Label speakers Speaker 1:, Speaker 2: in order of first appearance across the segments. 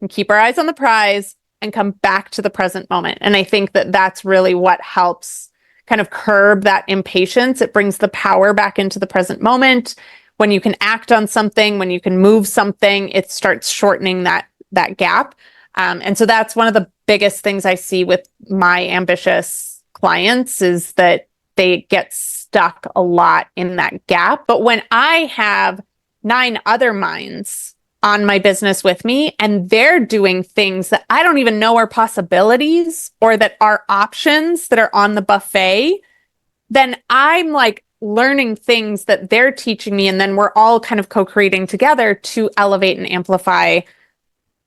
Speaker 1: and keep our eyes on the prize and come back to the present moment. And I think that that's really what helps kind of curb that impatience. It brings the power back into the present moment. When you can act on something, when you can move something, it starts shortening that gap. And so that's one of the biggest things I see with my ambitious clients is that they get stuck a lot in that gap. But when I have 9 other minds on my business with me and they're doing things that I don't even know are possibilities or that are options that are on the buffet, then I'm like learning things that they're teaching me. And then we're all kind of co-creating together to elevate and amplify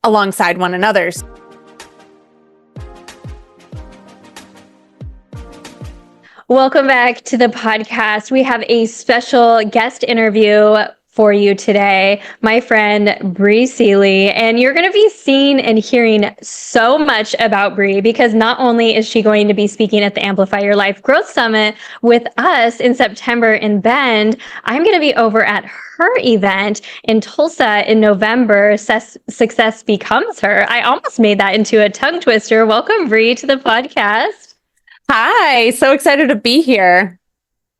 Speaker 1: alongside one another.
Speaker 2: Welcome back to the podcast. We have a special guest interview for you today, my friend Bri Seeley, and you're going to be seeing and hearing so much about Bri because not only is she going to be speaking at the Amplify Your Life Growth Summit with us in September in Bend, I'm going to be over at her event in Tulsa in November, Success Becomes Her. I almost made that into a tongue twister. Welcome, Bri, to the podcast.
Speaker 1: Hi, so excited to be here.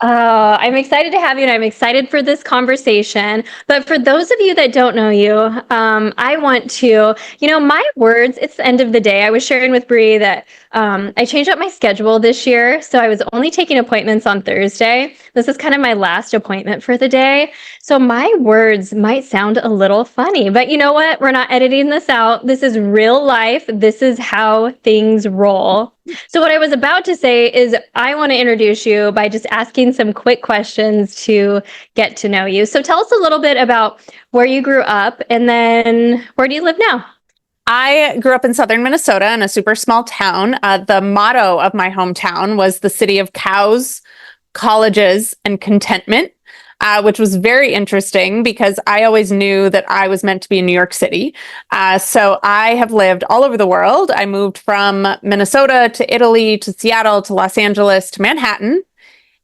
Speaker 2: I'm excited to have you, and I'm excited for this conversation. But for those of you that don't know you, I want to, my words, it's the end of the day. I was sharing with Bri that I changed up my schedule this year. So I was only taking appointments on Thursday. This is kind of my last appointment for the day. So my words might sound a little funny, but you know what? We're not editing this out. This is real life. This is how things roll. So what I was about to say is I want to introduce you by just asking some quick questions to get to know you. So tell us a little bit about where you grew up and then where do you live now?
Speaker 1: I grew up in southern Minnesota in a super small town. The motto of my hometown was the city of cows, colleges, and contentment. Which was very interesting because I always knew that I was meant to be in New York City. So I have lived all over the world. I moved from Minnesota to Italy, to Seattle, to Los Angeles, to Manhattan,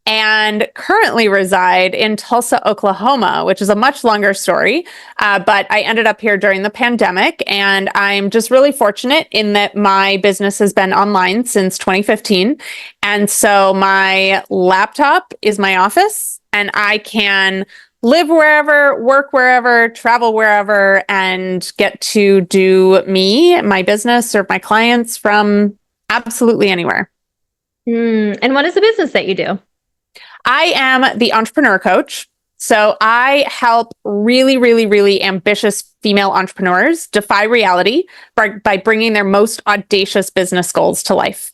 Speaker 1: and currently reside in Tulsa, Oklahoma, which is a much longer story. But I ended up here during the pandemic, and I'm just really fortunate in that my business has been online since 2015. And so my laptop is my office. And I can live wherever, work wherever, travel wherever, and get to do me, my business, serve my clients from absolutely anywhere.
Speaker 2: And what is the business that you do?
Speaker 1: I am the entrepreneur coach. So I help really, really, really ambitious female entrepreneurs defy reality by bringing their most audacious business goals to life.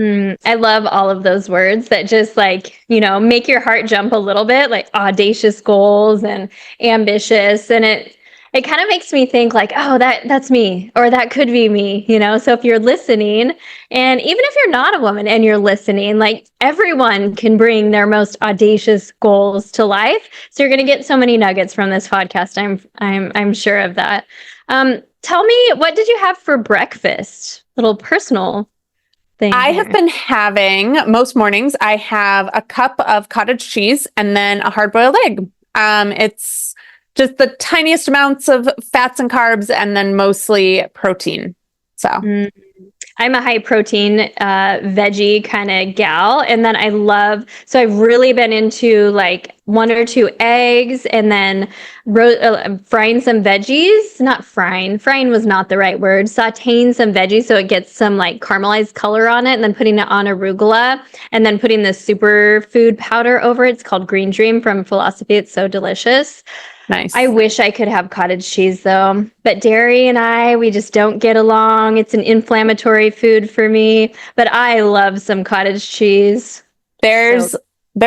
Speaker 2: I love all of those words that just make your heart jump a little bit, like audacious goals and ambitious. And it kind of makes me think like, oh, that's me, or that could be me, So if you're listening, and even if you're not a woman and you're listening, like everyone can bring their most audacious goals to life. So you're going to get so many nuggets from this podcast. I'm sure of that. Tell me, what did you have for breakfast? Little personal thing.
Speaker 1: I have been having, most mornings, I have a cup of cottage cheese and then a hard-boiled egg. It's just the tiniest amounts of fats and carbs and then mostly protein. So
Speaker 2: I'm a high protein veggie kind of gal. And then I've really been into like 1 or 2 eggs and then frying some veggies, not frying was not the right word, sauteing some veggies so it gets some like caramelized color on it and then putting it on arugula and then putting this superfood powder over it. It's called Green Dream from Philosophy. It's so delicious.
Speaker 1: Nice.
Speaker 2: I wish I could have cottage cheese though, but dairy and we just don't get along. It's an inflammatory food for me, but I love some cottage cheese.
Speaker 1: There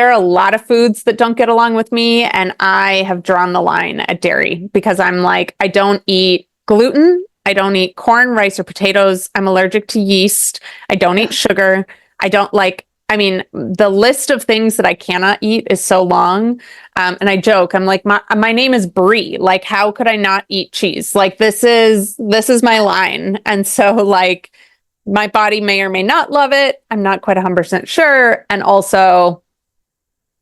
Speaker 1: are a lot of foods that don't get along with me, and I have drawn the line at dairy because I'm like, I don't eat gluten. I don't eat corn, rice, or potatoes. I'm allergic to yeast. I don't eat sugar. The list of things that I cannot eat is so long. And I joke, I'm like, my name is Bri. Like, how could I not eat cheese? Like, this is my line. And so like my body may or may not love it. I'm not quite 100% sure. And also,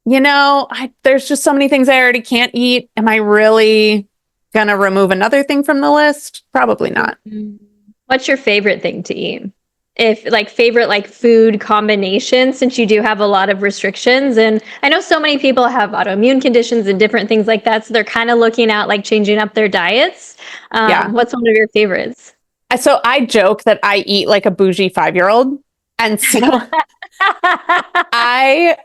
Speaker 1: there's just so many things I already can't eat. Am I really gonna remove another thing from the list? Probably not.
Speaker 2: What's your favorite thing to eat? If like favorite like food combination, since you do have a lot of restrictions, and I know so many people have autoimmune conditions and different things like that, so they're kind of looking at like changing up their diets.
Speaker 1: Yeah.
Speaker 2: What's one of your favorites?
Speaker 1: So I joke that I eat like a bougie 5-year-old. And so I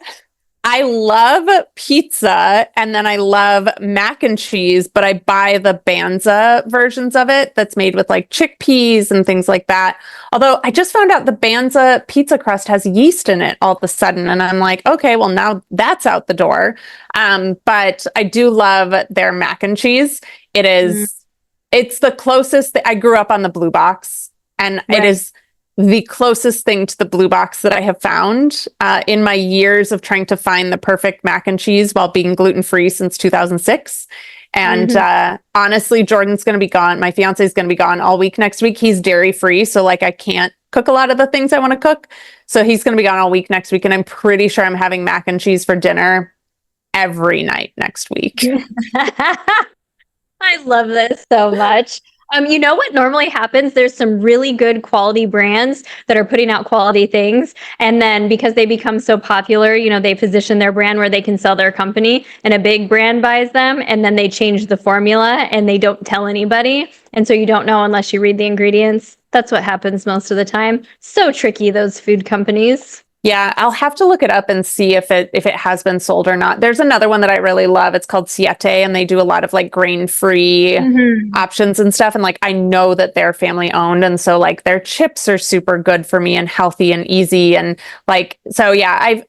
Speaker 1: I love pizza and then I love mac and cheese, but I buy the Banza versions of it that's made with like chickpeas and things like that. Although I just found out the Banza pizza crust has yeast in it all of a sudden. And I'm like, okay, well, now that's out the door. But I do love their mac and cheese. It
Speaker 2: Mm,
Speaker 1: is, it's the closest. I grew up on the Blue Box, and it
Speaker 2: right.
Speaker 1: is the closest thing to the Blue Box that I have found in my years of trying to find the perfect mac and cheese while being gluten-free since 2006. And
Speaker 2: Mhm.
Speaker 1: honestly, Jordan's going to be gone. My fiance is going to be gone all week next week. He's dairy-free, so like I can't cook a lot of the things I want to cook. So he's going to be gone all week next week, and I'm pretty sure I'm having mac and cheese for dinner every night next week.
Speaker 2: I love this so much. You know what normally happens? There's some really good quality brands that are putting out quality things. And then because they become so popular, you know, they position their brand where they can sell their company and a big brand buys them. And then they change the formula and they don't tell anybody. And so you don't know unless you read the ingredients. That's what happens most of the time. So tricky, those food companies.
Speaker 1: Yeah, I'll have to look it up and see if it has been sold or not. There's another one that I really love. It's called Siete, and they do a lot of like grain-free
Speaker 2: Mhm.
Speaker 1: options and stuff. And like I know that they're family owned, and so like their chips are super good for me and healthy and easy. And like so, yeah,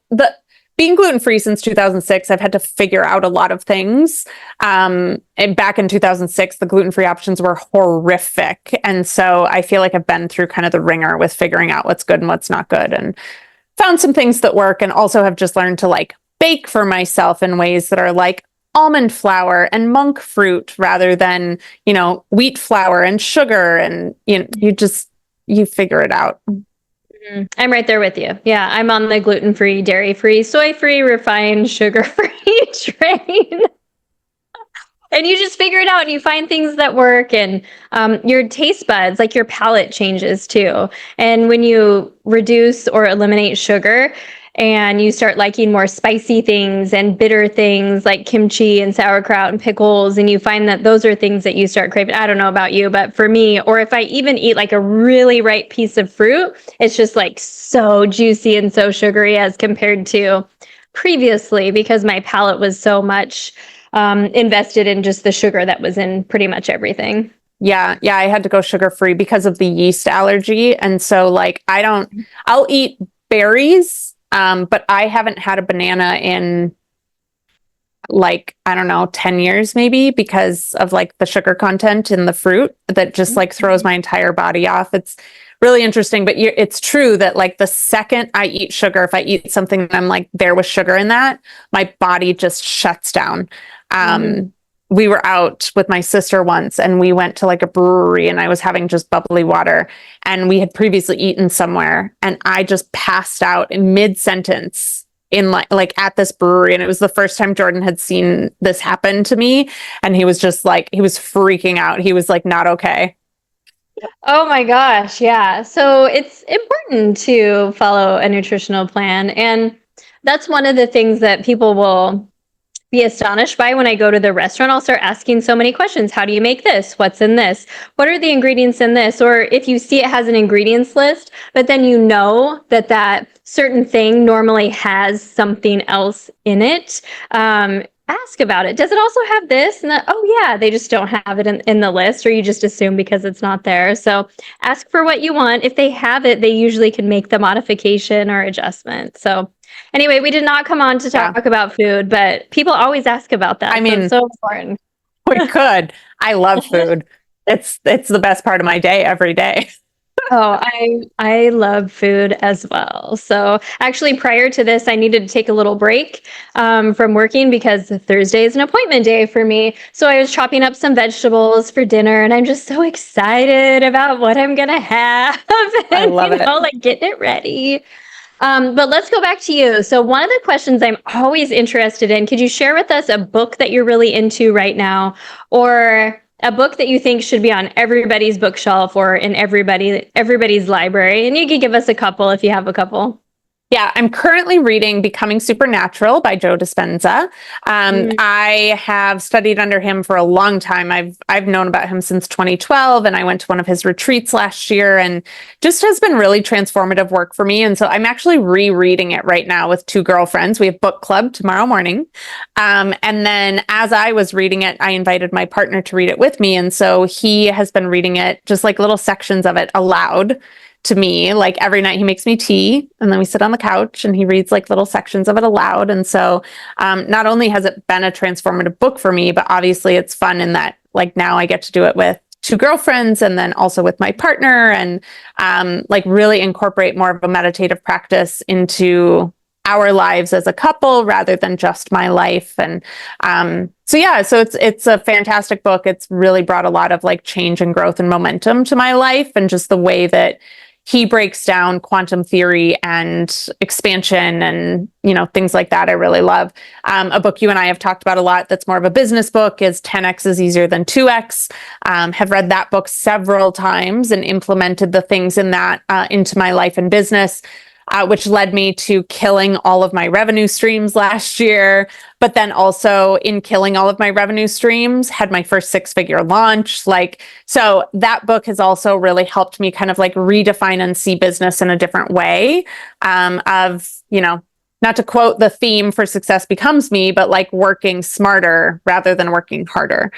Speaker 1: being gluten-free since 2006, I've had to figure out a lot of things. And back in 2006, the gluten-free options were horrific, and so I feel like I've been through kind of the ringer with figuring out what's good and what's not good, and found some things that work, and also have just learned to like bake for myself in ways that are like almond flour and monk fruit rather than, wheat flour and sugar. And, you figure it out.
Speaker 2: I'm right there with you. Yeah, I'm on the gluten-free, dairy-free, soy-free, refined, sugar-free train. And you just figure it out and you find things that work, and your taste buds, like your palate changes too. And when you reduce or eliminate sugar and you start liking more spicy things and bitter things like kimchi and sauerkraut and pickles, and you find that those are things that you start craving. I don't know about you, but for me, or if I even eat like a really ripe piece of fruit, it's just like so juicy and so sugary as compared to previously, because my palate was so much invested in just the sugar that was in pretty much everything.
Speaker 1: Yeah, yeah, I had to go sugar free because of the yeast allergy. And so like I'll eat berries, but I haven't had a banana in like, I don't know, 10 years maybe, because of like the sugar content in the fruit that just like throws my entire body off. It's really interesting, but it's true that like the second I eat sugar, if I eat something that I'm like, there was sugar in that, my body just shuts down.
Speaker 2: Mhm.
Speaker 1: We were out with my sister once, and we went to like a brewery, and I was having just bubbly water, and we had previously eaten somewhere, and I just passed out in mid sentence in like at this brewery. And it was the first time Jordan had seen this happen to me, and he was just like, he was freaking out. He was like, not okay.
Speaker 2: Oh my gosh, yeah. So it's important to follow a nutritional plan. And that's one of the things that people will be astonished by when I go to the restaurant. I'll start asking so many questions. How do you make this? What's in this? What are the ingredients in this? Or if you see it has an ingredients list, but then you know that that certain thing normally has something else in it, ask about it. Does it also have this? And that, oh yeah, they just don't have it in the list, or you just assume because it's not there. So ask for what you want. If they have it, they usually can make the modification or adjustment. So anyway, we did not come on to
Speaker 1: Yeah.
Speaker 2: talk about food, but people always ask about
Speaker 1: I
Speaker 2: that. So it's
Speaker 1: mean,
Speaker 2: so important.
Speaker 1: we could. I love food. It's the best part of my day every day.
Speaker 2: Oh, I love food as well. So actually, prior to this, I needed to take a little break from working because Thursday is an appointment day for me. So I was chopping up some vegetables for dinner, and I'm just so excited about what I'm gonna have,
Speaker 1: I
Speaker 2: and
Speaker 1: love it.
Speaker 2: like getting it ready. But let's go back to you. So one of the questions I'm always interested in, could you share with us a book that you're really into right now, or a book that you think should be on everybody's bookshelf or in everybody's library. And you can give us a couple if you have a couple.
Speaker 1: Yeah, I'm currently reading Becoming Supernatural by Joe Dispenza. I have studied under him for a long time. I've known about him since 2012, and I went to one of his retreats last year, and just has been really transformative work for me. And so I'm actually rereading it right now with two girlfriends. We have book club tomorrow morning. And then as I was reading it, I invited my partner to read it with me. And so he has been reading it, just like little sections of it aloud to me. Like every night he makes me tea, and then we sit on the couch and he reads like little sections of it aloud. And so not only has it been a transformative book for me, but obviously it's fun in that like now I get to do it with two girlfriends and then also with my partner, and like really incorporate more of a meditative practice into our lives as a couple rather than just my life. And so it's a fantastic book. It's really brought a lot of like change and growth and momentum to my life, and just the way that he breaks down quantum theory and expansion and, things like that I really love. A book you and I have talked about a lot that's more of a business book is 10X is Easier Than 2X. Have read that book several times and implemented the things in that into my life and business. Which led me to killing all of my revenue streams last year. But then also in killing all of my revenue streams, had my first 6-figure launch. So that book has also really helped me kind of like redefine and see business in a different way. Not to quote the theme for Success Becomes Me, but like working smarter rather than working harder.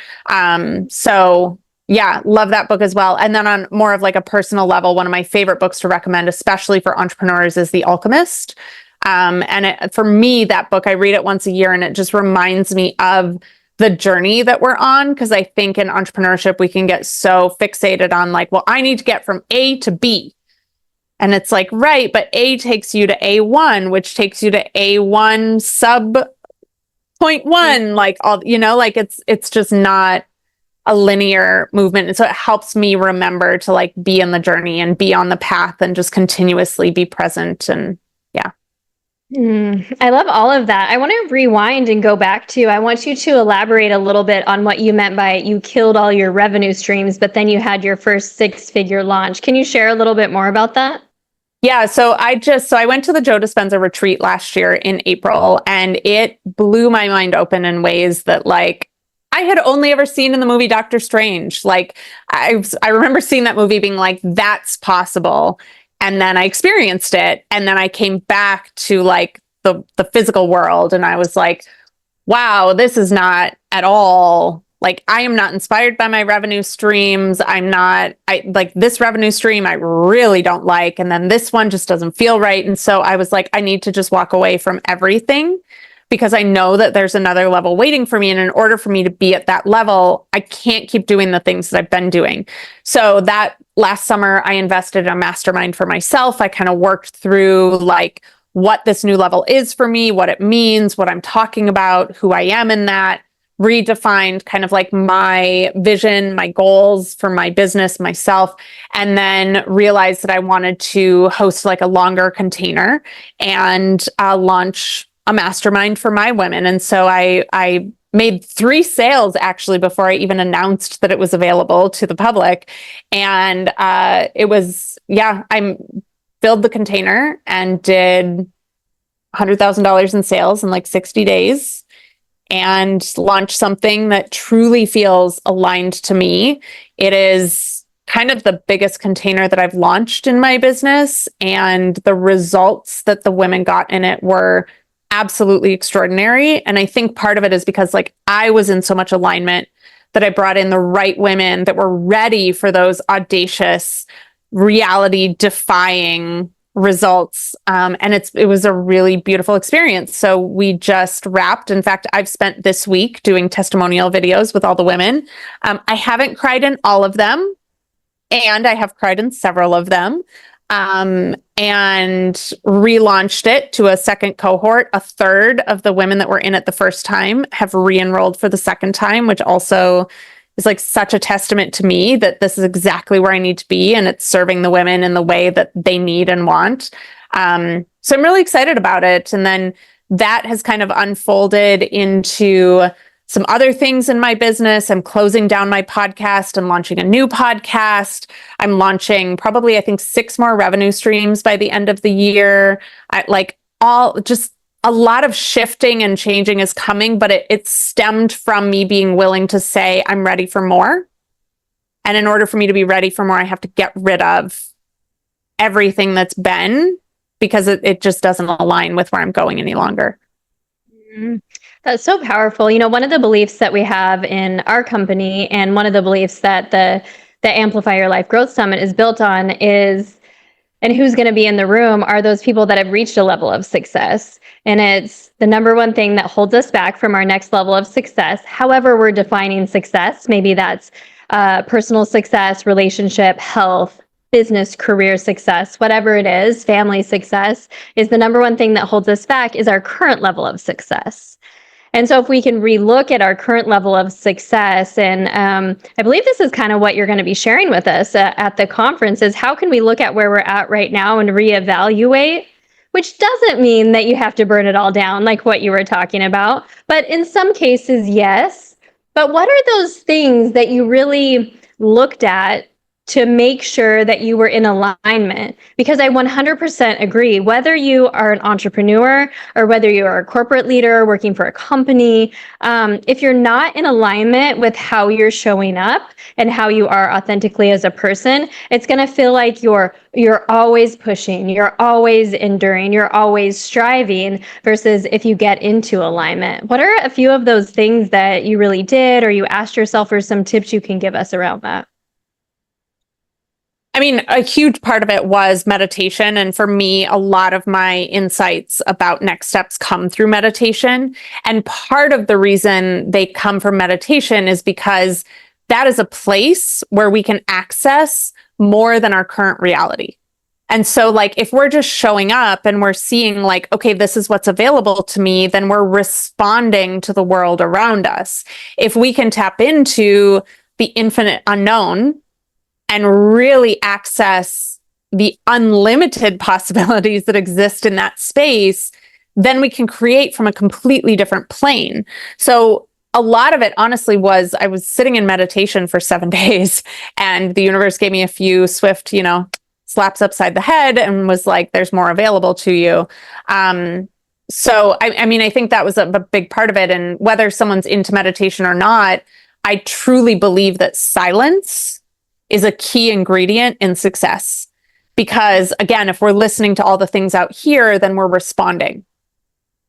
Speaker 1: Yeah, love that book as well. And then on more of like a personal level, one of my favorite books to recommend, especially for entrepreneurs, is The Alchemist. For me, that book, I read it once a year, and it just reminds me of the journey that we're on. Because I think in entrepreneurship, we can get so fixated on like, well, I need to get from A to B. And it's like, right, but A takes you to A1, which takes you to A1 sub 0.1, like all, it's just not a linear movement. And so it helps me remember to like be in the journey and be on the path and just continuously be present. And yeah.
Speaker 2: I love all of that. I want to rewind and go back to, I want you to elaborate a little bit on what you meant by you killed all your revenue streams, but then you had your first 6-figure launch. Can you share a little bit more about that?
Speaker 1: Yeah, so I went to the Joe Dispenza retreat last year in April, and it blew my mind open in ways that like I had only ever seen in the movie Doctor Strange. Like I remember seeing that movie being like, that's possible. And then I experienced it. And then I came back to like the physical world, and I was like, wow, this is not at all like, I am not inspired by my revenue streams. I like this revenue stream, I really don't like. And then this one just doesn't feel right. And so I was like, I need to just walk away from everything, because I know that there's another level waiting for me. And in order for me to be at that level, I can't keep doing the things that I've been doing. So that last summer, I invested in a mastermind for myself. I kind of worked through like what this new level is for me, what it means, what I'm talking about, who I am in that, redefined kind of like my vision, my goals for my business, myself, and then realized that I wanted to host like a longer container and launch a mastermind for my women. And so I made 3 sales actually before I even announced that it was available to the public. And I filled the container and did $100,000 in sales in like 60 days. And launch something that truly feels aligned to me. It is kind of the biggest container that I've launched in my business, and the results that the women got in it were absolutely extraordinary. And I think part of it is because like I was in so much alignment that I brought in the right women that were ready for those audacious, reality defying results. And it was a really beautiful experience. So we just wrapped. In fact, I've spent this week doing testimonial videos with all the women. I haven't cried in all of them, and I have cried in several of them. And relaunched it to a second cohort. A third of the women that were in it the first time have re-enrolled for the second time, which also is like such a testament to me that this is exactly where I need to be, and it's serving the women in the way that they need and want. So I'm really excited about it. And then that has kind of unfolded into some other things in my business. I'm closing down my podcast and launching a new podcast. I'm launching probably, I think, 6 more revenue streams by the end of the year. Just a lot of shifting and changing is coming, but it stemmed from me being willing to say, I'm ready for more. And in order for me to be ready for more, I have to get rid of everything that's been, because it just doesn't align with where I'm going any longer.
Speaker 2: That's so powerful. One of the beliefs that we have in our company, and one of the beliefs that the Amplify Your Life Growth Summit is built on is, and who's going to be in the room, are those people that have reached a level of success. And it's the number one thing that holds us back from our next level of success. However, we're defining success. Maybe that's personal success, relationship, health, business, career success, whatever it is, family success, is the number one thing that holds us back is our current level of success. And so if we can relook at our current level of success, and I believe this is kind of what you're going to be sharing with us at the conference, is how can we look at where we're at right now and reevaluate, which doesn't mean that you have to burn it all down like what you were talking about. But in some cases, yes. But what are those things that you really looked at to make sure that you were in alignment? Because I 100% agree, whether you are an entrepreneur or whether you are a corporate leader working for a company, if you're not in alignment with how you're showing up and how you are authentically as a person, it's going to feel like you're always pushing, you're always enduring, you're always striving, versus if you get into alignment. What are a few of those things that you really did, or you asked yourself, or some tips you can give us around that?
Speaker 1: I mean, a huge part of it was meditation. And for me, a lot of my insights about next steps come through meditation. And part of the reason they come from meditation is because that is a place where we can access more than our current reality. And so, like, if we're just showing up and we're seeing, like, okay, this is what's available to me, then we're responding to the world around us. If we can tap into the infinite unknown and really access the unlimited possibilities that exist in that space, then we can create from a completely different plane. So a lot of it, honestly, was I was sitting in meditation for 7 days, and the universe gave me a few swift, slaps upside the head and was like, there's more available to you. So I mean, I think that was a big part of it. And whether someone's into meditation or not, I truly believe that silence is a key ingredient in success. Because again, if we're listening to all the things out here, then we're responding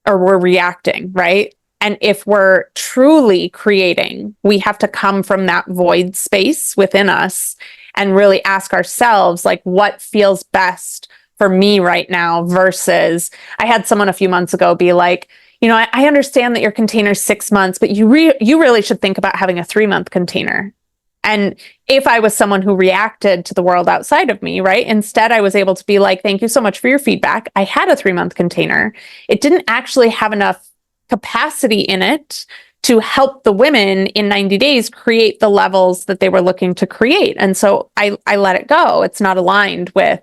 Speaker 1: or we're reacting, right? And if we're truly creating, we have to come from that void space within us and really ask ourselves, like, what feels best for me right now? Versus, I had someone a few months ago be like, I understand that your container is 6 months, but you really should think about having a 3-month container. And if I was someone who reacted to the world outside of me, right? Instead, I was able to be like, thank you so much for your feedback. I had a 3-month container. It didn't actually have enough capacity in it to help the women in 90 days create the levels that they were looking to create. And so I let it go. It's not aligned with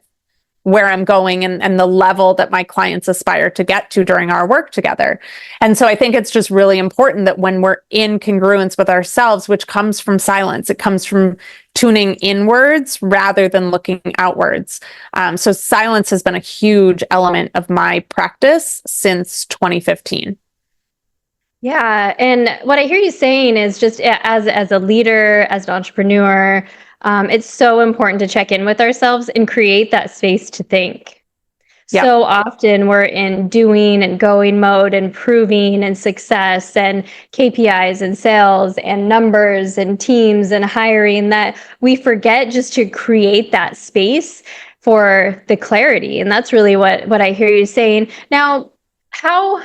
Speaker 1: where I'm going and the level that my clients aspire to get to during our work together. And so I think it's just really important that when we're in congruence with ourselves, which comes from silence, it comes from tuning inwards rather than looking outwards. So silence has been a huge element of my practice since 2015.
Speaker 2: Yeah. And what I hear you saying is just as a leader, as an entrepreneur, it's so important to check in with ourselves and create that space to think. Yep. So often we're in doing and going mode and proving and success and KPIs and sales and numbers and teams and hiring, that we forget just to create that space for the clarity. And that's really what I hear you saying. Now, how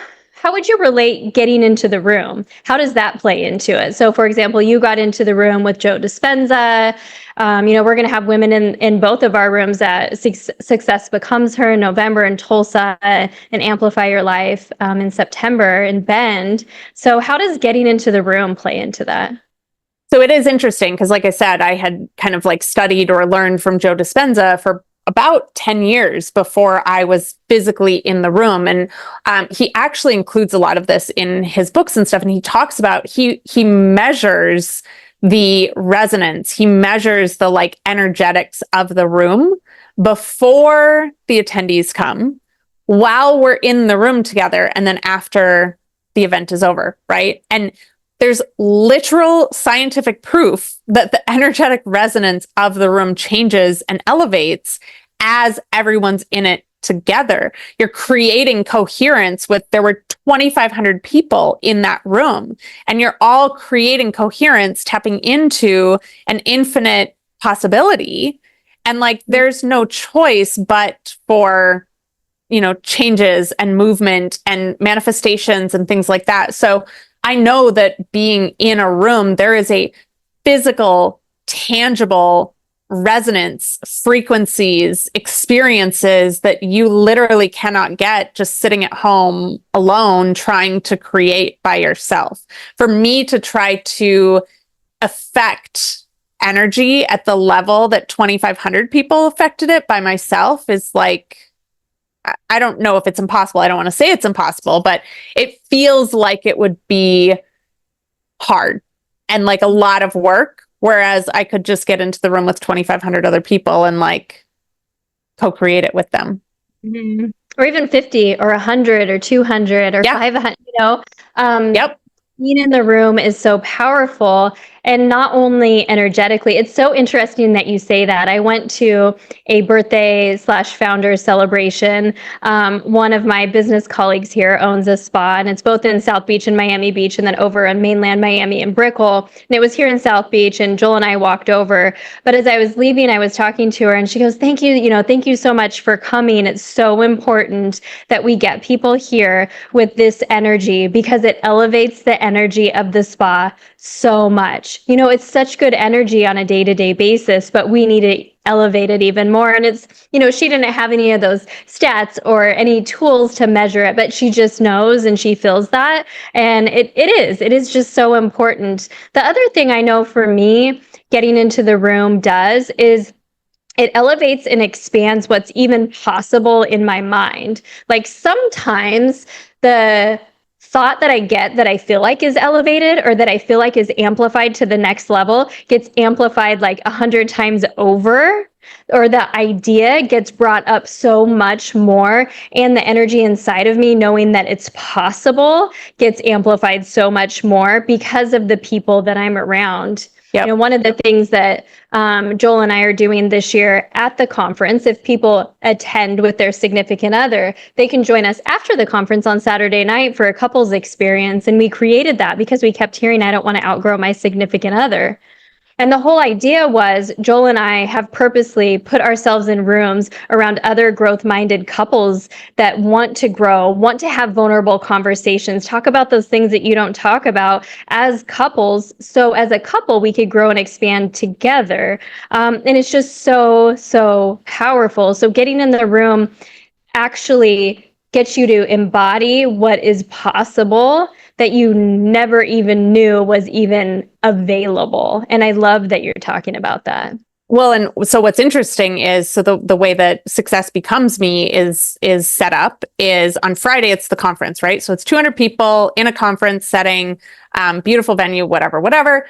Speaker 2: would you relate getting into the room? How does that play into it? So, for example, you got into the room with Joe Dispenza. We're going to have women in both of our rooms at Success Becomes Her in November in Tulsa, and Amplify Your Life in September in Bend. So how does getting into the room play into that?
Speaker 1: So it is interesting because, like I said, I had kind of like studied or learned from Joe Dispenza for about 10 years before I was physically in the room. And he actually includes a lot of this in his books and stuff. And he talks about, he measures the resonance, he measures the like energetics of the room before the attendees come, while we're in the room together, and then after the event is over, right? And there's literal scientific proof that the energetic resonance of the room changes and elevates as everyone's in it together. You're creating coherence with, there were 2,500 people in that room, and you're all creating coherence, tapping into an infinite possibility. And like, there's no choice but for, changes and movement and manifestations and things like that. So I know that being in a room, there is a physical, tangible resonance, frequencies, experiences that you literally cannot get just sitting at home alone trying to create by yourself. For me to try to affect energy at the level that 2,500 people affected it by myself is like, I don't know if it's impossible. I don't want to say it's impossible, but it feels like it would be hard and like a lot of work. Whereas I could just get into the room with 2,500 other people and like co-create it with them.
Speaker 2: Mm-hmm. Or even 50 or 100 or 200 or 500,
Speaker 1: Yep.
Speaker 2: Being in the room is so powerful, and not only energetically. It's so interesting that you say that. I went to a birthday/founder celebration. One of my business colleagues here owns a spa, and it's both in South Beach and Miami Beach, and then over in mainland Miami in Brickell. And it was here in South Beach, and Joel and I walked over. But as I was leaving, I was talking to her, and she goes, thank you so much for coming. It's so important that we get people here with this energy, because it elevates the energy of the spa so much. It's such good energy on a day-to-day basis, but we need to elevate it even more. And it's, she didn't have any of those stats or any tools to measure it, but she just knows and she feels that. And it is just so important. The other thing I know for me, getting into the room does is it elevates and expands what's even possible in my mind. Like sometimes the thought that I get that I feel like is elevated or that I feel like is amplified to the next level gets amplified like 100 times over, or the idea gets brought up so much more, and the energy inside of me knowing that it's possible gets amplified so much more because of the people that I'm around.
Speaker 1: Yep.
Speaker 2: One of the things that Joel and I are doing this year at the conference, if people attend with their significant other, they can join us after the conference on Saturday night for a couples experience. And we created that because we kept hearing, I don't want to outgrow my significant other. And the whole idea was Joel and I have purposely put ourselves in rooms around other growth-minded couples that want to grow, want to have vulnerable conversations, talk about those things that you don't talk about as couples. So as a couple, we could grow and expand together. And it's just so, so powerful. So getting in the room actually gets you to embody what is possible that you never even knew was even available. And I love that you're talking about that.
Speaker 1: Well, and so what's interesting is, so the way that Success Becomes Me is set up is on Friday, it's the conference, right? So it's 200 people in a conference setting, beautiful venue, whatever.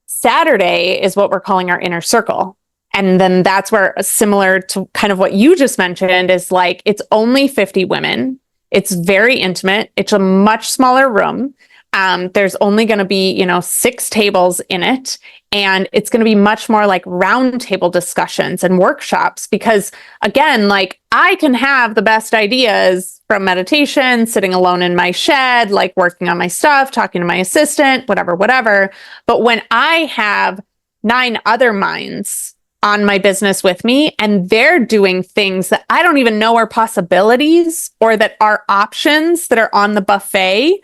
Speaker 1: Saturday is what we're calling our inner circle. And then that's where, similar to kind of what you just mentioned, is like, it's only 50 women. It's very intimate. It's a much smaller room. There's only going to be, 6 tables in it. And it's going to be much more like round table discussions and workshops, because again, like I can have the best ideas from meditation, sitting alone in my shed, like working on my stuff, talking to my assistant, whatever. But when I have 9 other minds on my business with me, and they're doing things that I don't even know are possibilities or that are options that are on the buffet,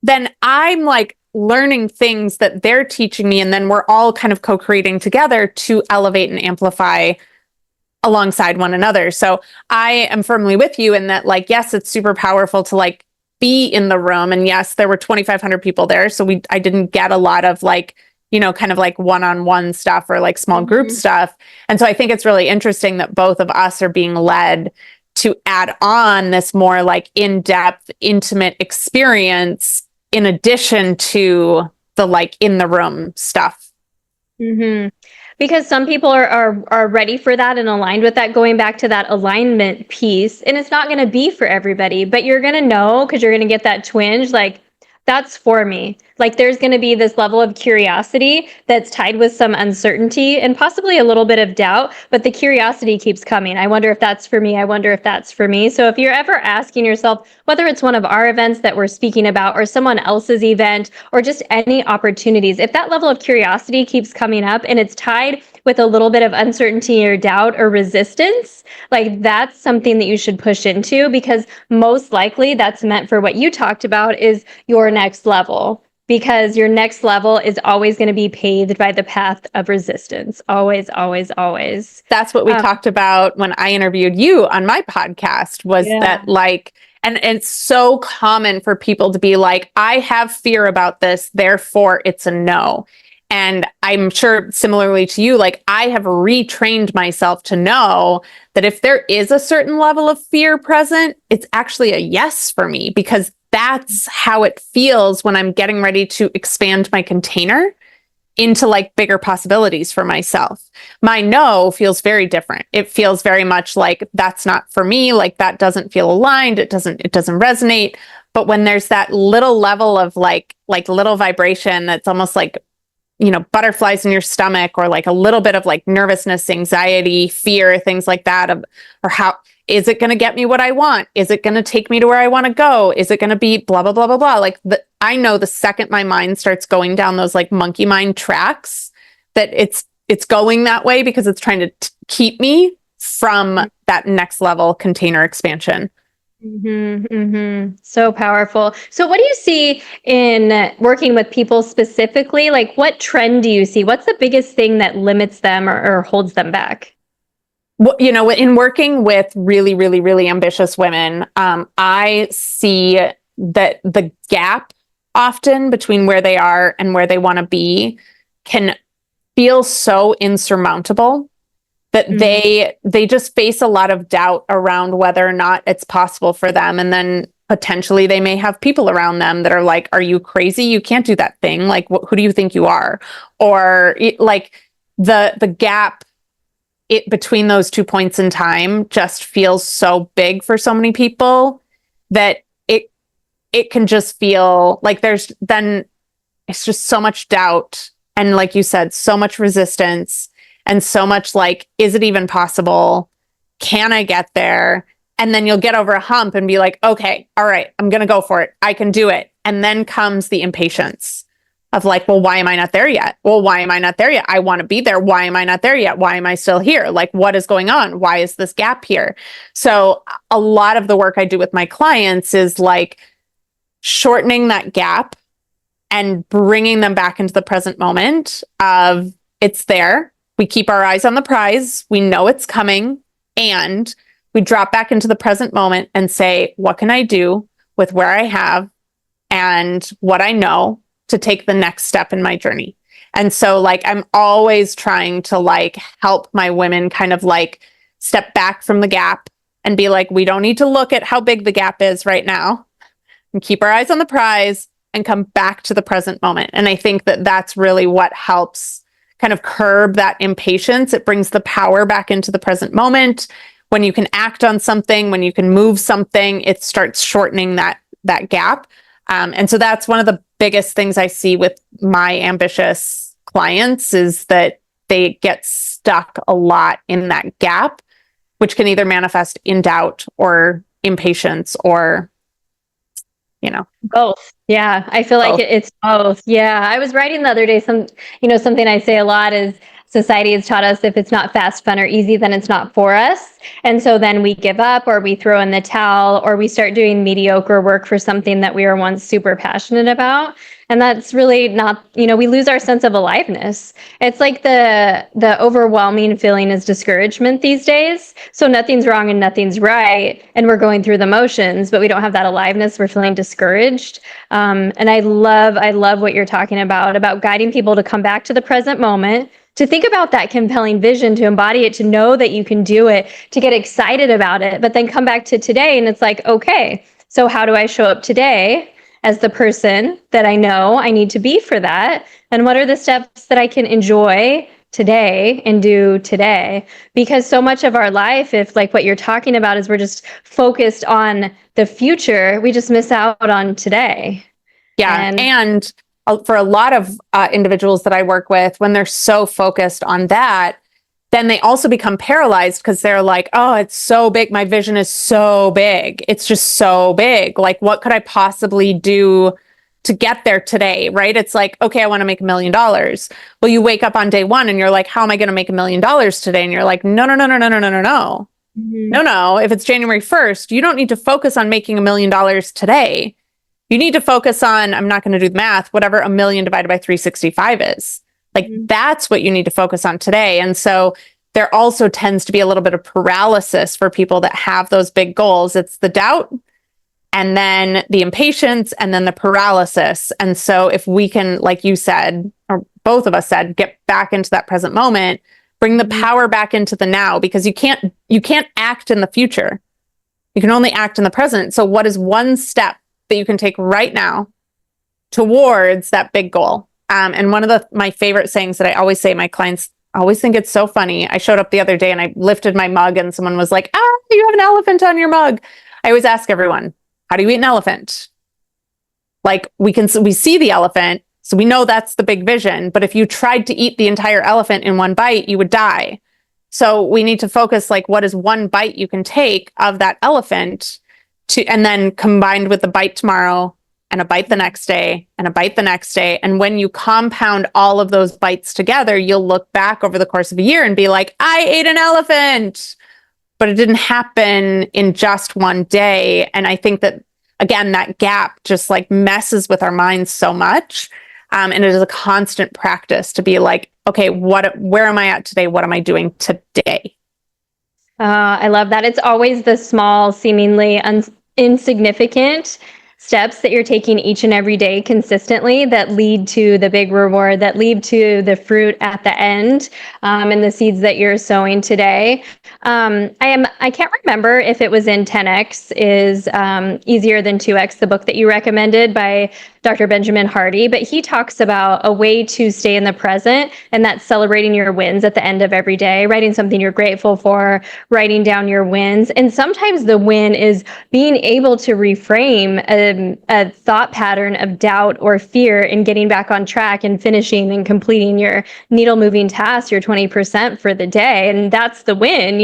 Speaker 1: then I'm like learning things that they're teaching me. And then we're all kind of co-creating together to elevate and amplify alongside one another. So I am firmly with you in that, like, yes, it's super powerful to like be in the room. And yes, there were 2,500 people there. So I didn't get a lot of like kind of like one-on-one stuff or like small group
Speaker 2: Mhm.
Speaker 1: stuff. And so I think it's really interesting that both of us are being led to add on this more like in-depth, intimate experience in addition to the like in the room stuff.
Speaker 2: Hmm. Because some people are ready for that and aligned with that, going back to that alignment piece. And it's not going to be for everybody, but you're going to know because you're going to get that twinge like, that's for me. Like there's going to be this level of curiosity that's tied with some uncertainty and possibly a little bit of doubt, but the curiosity keeps coming. I wonder if that's for me. I wonder if that's for me. So if you're ever asking yourself, whether it's one of our events that we're speaking about or someone else's event or just any opportunities, if that level of curiosity keeps coming up and it's tied with a little bit of uncertainty or doubt or resistance, like that's something that you should push into because most likely that's meant for what you talked about is your next level, because your next level is always going to be paved by the path of resistance. Always, always, always.
Speaker 1: That's what we
Speaker 2: Um,
Speaker 1: talked about when I interviewed you on my podcast was
Speaker 2: yeah.
Speaker 1: that like, and it's so common for people to be like, I have fear about this, therefore it's a no. And I'm sure similarly to you, like I have retrained myself to know that if there is a certain level of fear present, it's actually a yes for me because that's how it feels when I'm getting ready to expand my container into like bigger possibilities for myself. My no feels very different. It feels very much like that's not for me, like that doesn't feel aligned, it doesn't resonate. But when there's that little level of like little vibration that's almost like butterflies in your stomach or like a little bit of like nervousness, anxiety, fear, things like that or how is it going to get me what I want? Is it going to take me to where I want to go? Is it going to be blah, blah, blah, blah, blah? Like I know the second my mind starts going down those like monkey mind tracks that it's going that way because it's trying to keep me from that next level container expansion.
Speaker 2: So powerful. So, what do you see in working with people specifically? Like, what trend do you see? What's the biggest thing that limits them or holds them back?
Speaker 1: Well, in working with really, really, really ambitious women, I see that the gap often between where they are and where they want to be can feel so insurmountable that
Speaker 2: Mhm.
Speaker 1: they just face a lot of doubt around whether or not it's possible for them. And then potentially they may have people around them that are like, are you crazy? You can't do that thing. Like, who do you think you are? Or like the gap between those 2 points in time just feels so big for so many people that it can just feel like there's then it's just so much doubt and like you said so much resistance and so much like is it even possible, can I get there, and then you'll get over a hump and be like okay, all right, I'm gonna go for it, I can do it, and then comes the impatience of like, well, why am I not there yet? Well, why am I not there yet? I want to be there. Why am I not there yet? Why am I still here? Like, what is going on? Why is this gap here? So a lot of the work I do with my clients is like shortening that gap and bringing them back into the present moment of it's there. We keep our eyes on the prize. We know it's coming. And we drop back into the present moment and say, what can I do with where I have and what I know to take the next step in my journey? And so like I'm always trying to like help my women kind of like step back from the gap and be like, we don't need to look at how big the gap is right now and keep our eyes on the prize and come back to the present moment. And I think that that's really what helps kind of curb that impatience. It brings the power back into the present moment. When you can act on something, when you can move something, it starts shortening that gap. And so that's one of the biggest things I see with my ambitious clients is that they get stuck a lot in that gap, which can either manifest in doubt or impatience or,
Speaker 2: Both. Yeah, I feel like
Speaker 1: both.
Speaker 2: it's both. Yeah, I was writing the other day something I say a lot is society has taught us if it's not fast, fun, or easy, then it's not for us. And so then we give up, or we throw in the towel, or we start doing mediocre work for something that we were once super passionate about. And that's really not, we lose our sense of aliveness. It's like the overwhelming feeling is discouragement these days. So nothing's wrong and nothing's right. And we're going through the motions, but we don't have that aliveness. We're feeling discouraged. And I love what you're talking about guiding people to come back to the present moment, to think about that compelling vision, to embody it, to know that you can do it, to get excited about it, but then come back to today. And it's like, okay, so how do I show up today as the person that I know I need to be for that? And what are the steps that I can enjoy today and do today? Because so much of our life, if like what you're talking about is we're just focused on the future, we just miss out on today.
Speaker 1: Yeah. And for a lot of individuals that I work with, when they're so focused on that, then they also become paralyzed because they're like, oh, it's so big. My vision is so big. It's just so big. Like, what could I possibly do to get there today? Right? It's like, okay, I want to make $1 million. Well, you wake up on day one and you're like, how am I going to make $1 million today? And you're like, no, no, no, no, no, no, no, no, no. Mm-hmm. No. If it's January 1st, you don't need to focus on making $1 million today. You need to focus on, I'm not going to do the math, whatever 1 million divided by 365 is. Like, that's what you need to focus on today. And so there also tends to be a little bit of paralysis for people that have those big goals. It's the doubt, and then the impatience, and then the paralysis. And so if we can, like you said, or both of us said, get back into that present moment, bring the power back into the now, because you can't act in the future. You can only act in the present. So what is one step that you can take right now towards that big goal? And one of my favorite sayings that I always say, my clients always think it's so funny. I showed up the other day and I lifted my mug and someone was like, you have an elephant on your mug. I always ask everyone, how do you eat an elephant? Like, we see the elephant, so we know that's the big vision. But if you tried to eat the entire elephant in one bite, you would die. So we need to focus, like, what is one bite you can take of that elephant and then combined with the bite tomorrow, and a bite the next day, and a bite the next day. And when you compound all of those bites together, you'll look back over the course of a year and be like, I ate an elephant, but it didn't happen in just one day. And I think that, again, that gap just like messes with our minds so much. And it is a constant practice to be like, okay, where am I at today? What am I doing today?
Speaker 2: I love that. It's always the small, seemingly insignificant steps that you're taking each and every day consistently that lead to the big reward, that lead to the fruit at the end, and the seeds that you're sowing today. I can't remember if it was in 10X is Easier Than 2X, the book that you recommended by Dr. Benjamin Hardy, but he talks about a way to stay in the present, and that's celebrating your wins at the end of every day, writing something you're grateful for, writing down your wins. And sometimes the win is being able to reframe a thought pattern of doubt or fear and getting back on track and finishing and completing your needle moving task, your 20% for the day. And that's the win,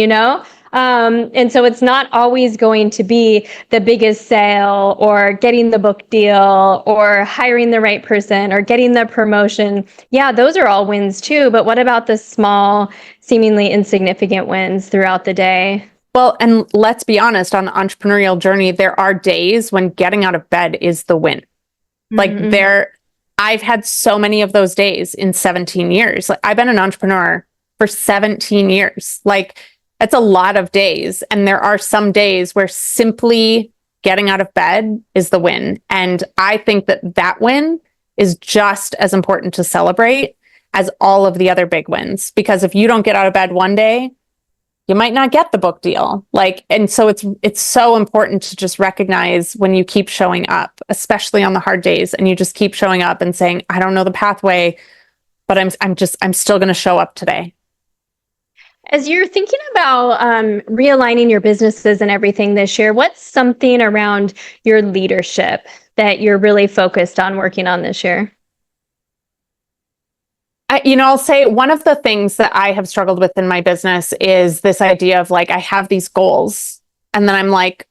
Speaker 2: and so it's not always going to be the biggest sale or getting the book deal or hiring the right person or getting the promotion. Yeah, those are all wins too. But what about the small, seemingly insignificant wins throughout the day?
Speaker 1: Well, and let's be honest, on the entrepreneurial journey, there are days when getting out of bed is the win. Like I've had so many of those days in 17 years. Like, I've been an entrepreneur for 17 years. Like, it's a lot of days. And there are some days where simply getting out of bed is the win. And I think that win is just as important to celebrate as all of the other big wins. Because if you don't get out of bed one day, you might not get the book deal. And so it's so important to just recognize when you keep showing up, especially on the hard days, and you just keep showing up and saying, I don't know the pathway, but I'm still going to show up today.
Speaker 2: As you're thinking about realigning your businesses and everything this year, what's something around your leadership that you're really focused on working on this year?
Speaker 1: I'll say one of the things that I have struggled with in my business is this idea of like, I have these goals and then I'm like,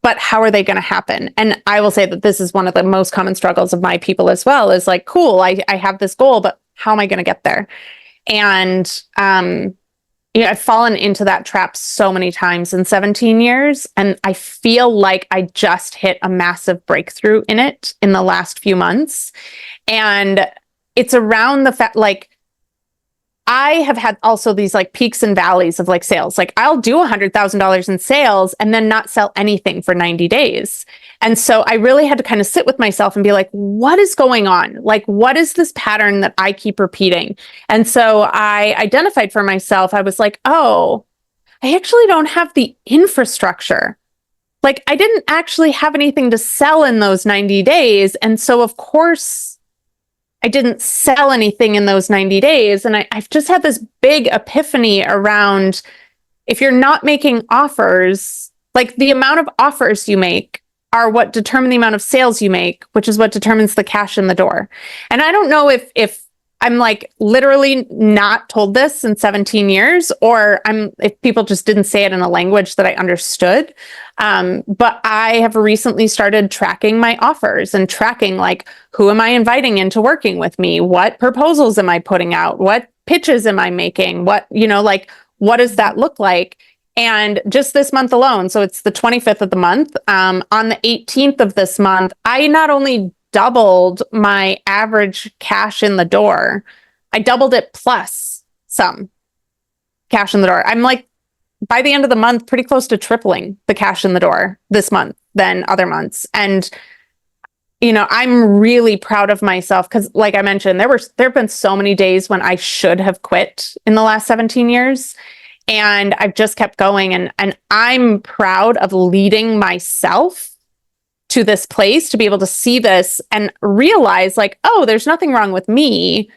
Speaker 1: but how are they going to happen? And I will say that this is one of the most common struggles of my people as well, is like, cool, I have this goal, but how am I going to get there? And, I've fallen into that trap so many times in 17 years. And I feel like I just hit a massive breakthrough in it in the last few months. And it's around the fact, like, I have had also these like peaks and valleys of like sales. Like I'll do $100,000 in sales and then not sell anything for 90 days. And so I really had to kind of sit with myself and be like, what is going on? Like, what is this pattern that I keep repeating? And so I identified for myself, I was like, oh, I actually don't have the infrastructure. Like I didn't actually have anything to sell in those 90 days. And so of course, I didn't sell anything in those 90 days. And I've just had this big epiphany around if you're not making offers, like the amount of offers you make are what determine the amount of sales you make, which is what determines the cash in the door. And I don't know if I'm like literally not told this in 17 years, or if people just didn't say it in a language that I understood. But I have recently started tracking my offers and tracking like, who am I inviting into working with me? What proposals am I putting out? What pitches am I making? What does that look like? And just this month alone, so it's the 25th of the month, on the 18th of this month, I not only doubled my average cash in the door, I doubled it plus some cash in the door. I'm like, by the end of the month, pretty close to tripling the cash in the door this month than other months. And, I'm really proud of myself because like I mentioned, there have been so many days when I should have quit in the last 17 years. And I've just kept going. And I'm proud of leading myself to this place to be able to see this and realize like, oh, there's nothing wrong with me.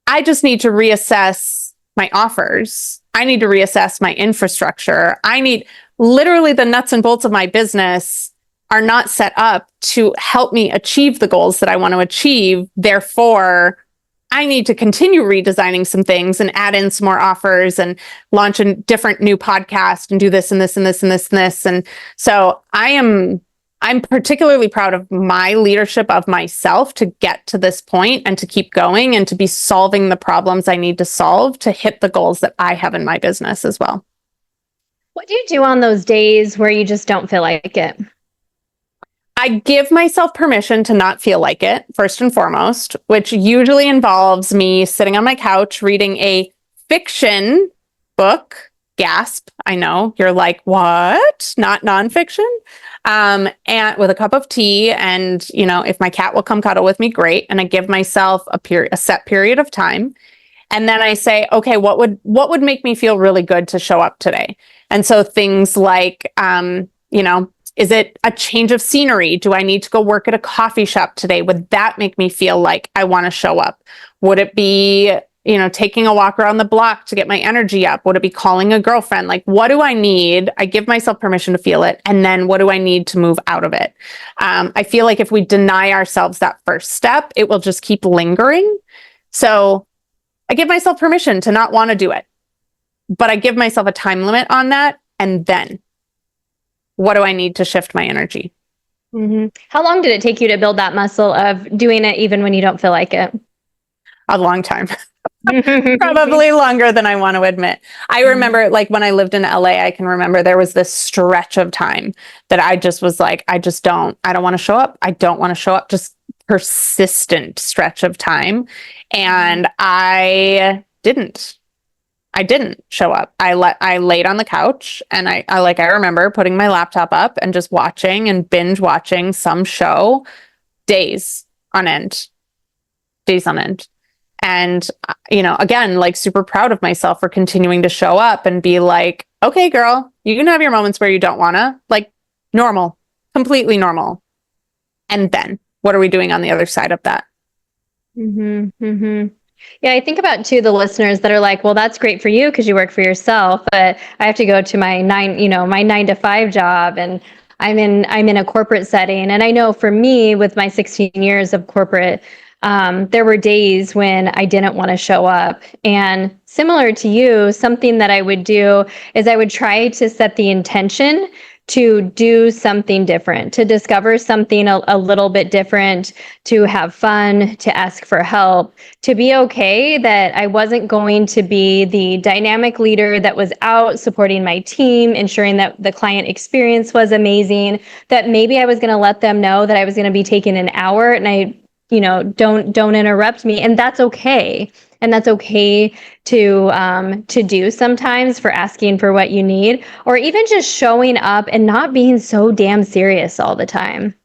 Speaker 1: I just need to reassess my offers. I need to reassess my infrastructure. I need literally the nuts and bolts of my business are not set up to help me achieve the goals that I want to achieve. Therefore, I need to continue redesigning some things and add in some more offers and launch a different new podcast and do this and this and this and this and this. And so I'm particularly proud of my leadership of myself to get to this point and to keep going and to be solving the problems I need to solve to hit the goals that I have in my business as well.
Speaker 2: What do you do on those days where you just don't feel like it?
Speaker 1: I give myself permission to not feel like it, first and foremost, which usually involves me sitting on my couch reading a fiction book. Gasp. I know you're like, what? Not nonfiction? And with a cup of tea. And, if my cat will come cuddle with me, great. And I give myself a set period of time. And then I say, okay, what would make me feel really good to show up today? And so things like, is it a change of scenery? Do I need to go work at a coffee shop today? Would that make me feel like I want to show up? Would it be, taking a walk around the block to get my energy up? Would it be calling a girlfriend? Like, what do I need? I give myself permission to feel it. And then what do I need to move out of it? I feel like if we deny ourselves that first step, it will just keep lingering. So I give myself permission to not want to do it, but I give myself a time limit on that. And then what do I need to shift my energy?
Speaker 2: Mm-hmm. How long did it take you to build that muscle of doing it even when you don't feel like it?
Speaker 1: A long time. Probably longer than I want to admit. I remember like when I lived in LA, I can remember there was this stretch of time that I just was like, I don't want to show up. I don't want to show up. Just persistent stretch of time. And I didn't show up. I laid on the couch and I remember putting my laptop up and just watching and binge watching some show days on end. And, again, like super proud of myself for continuing to show up and be like, okay, girl, you can have your moments where you don't want to, like normal, completely normal. And then what are we doing on the other side of that?
Speaker 2: Mm-hmm, mm-hmm. Yeah, I think about too the listeners that are like, well, that's great for you because you work for yourself, but I have to go to my 9 to 5 job and I'm in a corporate setting. And I know for me with my 16 years of corporate, there were days when I didn't want to show up. And similar to you, something that I would do is I would try to set the intention to do something different, to discover something a little bit different, to have fun, to ask for help, to be okay that I wasn't going to be the dynamic leader that was out supporting my team, ensuring that the client experience was amazing, that maybe I was going to let them know that I was going to be taking an hour and I, don't interrupt me. And that's okay. And that's okay to do sometimes, for asking for what you need, or even just showing up and not being so damn serious all the time.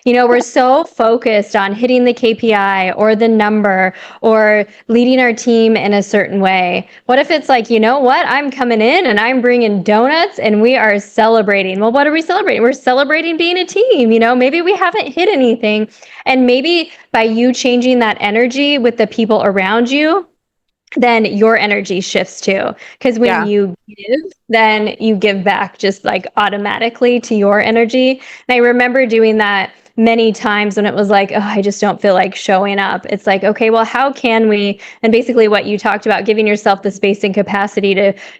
Speaker 2: We're so focused on hitting the KPI or the number or leading our team in a certain way. What if it's like, you know what? I'm coming in and I'm bringing donuts and we are celebrating. Well, what are we celebrating? We're celebrating being a team. Maybe we haven't hit anything. And maybe by you changing that energy with the people around you, then your energy shifts too. Because when
Speaker 1: Yeah.
Speaker 2: you give, then you give back just like automatically to your energy. And I remember doing that many times when it was like, oh, I just don't feel like showing up. It's like, okay, well, how can we, and basically what you talked about, giving yourself the space and capacity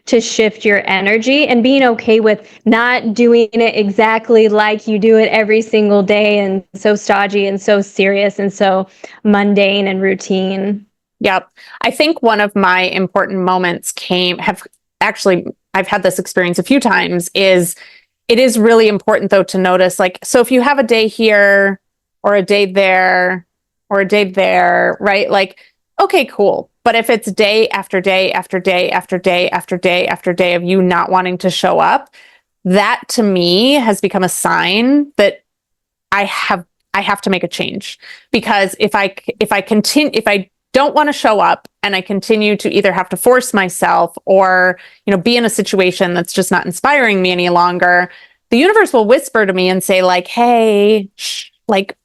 Speaker 2: to shift your energy and being okay with not doing it exactly like you do it every single day and so stodgy and so serious and so mundane and routine.
Speaker 1: Yep. I think one of my important moments I've had this experience a few times, it is really important though to notice, like, so if you have a day here or a day there or a day there, right? Like, okay, cool. But if it's day after day after day after day after day after day of you not wanting to show up, that to me has become a sign that I have to make a change. Because if I don't want to show up and I continue to either have to force myself or, be in a situation that's just not inspiring me any longer, the universe will whisper to me and say like, hey, like